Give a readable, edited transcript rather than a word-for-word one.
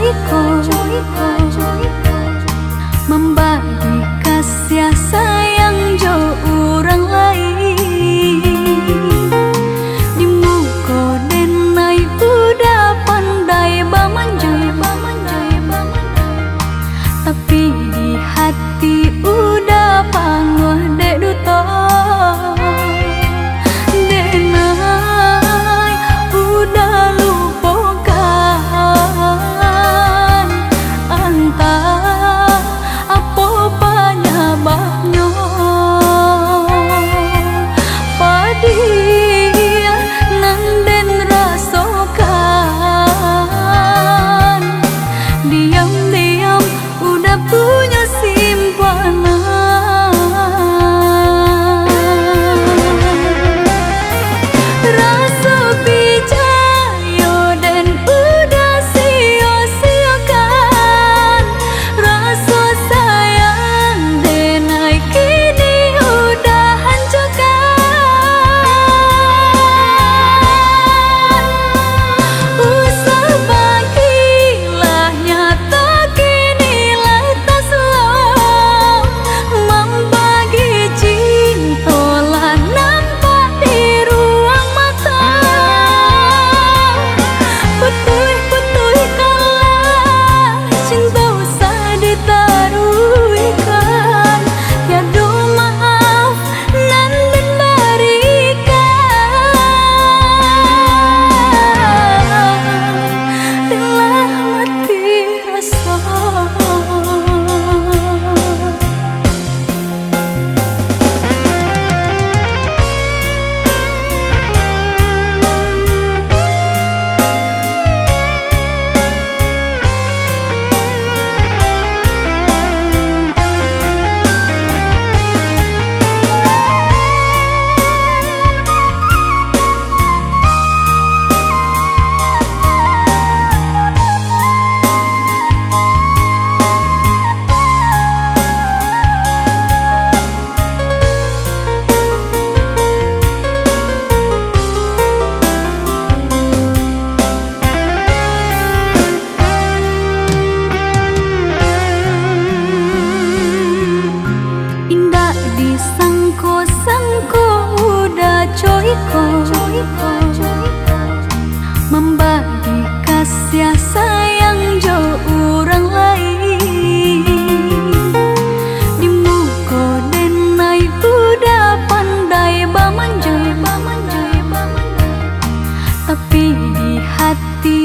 joyko membagi kasih sayang jo orang lain. Di muka denai udah pandai bamanjai, tapi di hati udah panguh dek duto. Denai udah lupakan antah apa penyebabnya. Padia nanden rasakan diam-diam udah punya simpanan. Rasa pijayo dan udah sia-siakan. Rasa sayang denai kini udah hancurkan. Usah bagilah nyata kini lah tak slow. Membagi cinta lah nampak di ruang mata. Putui kalah cinta usah ditaruhkan. Tiada maaf nan dan berikan. Telah mati rasa. Indah disangko-sangko udah joyko membagi kasih sayang jo orang lain. Di muka denai udah pandai bamanjai, tapi di hati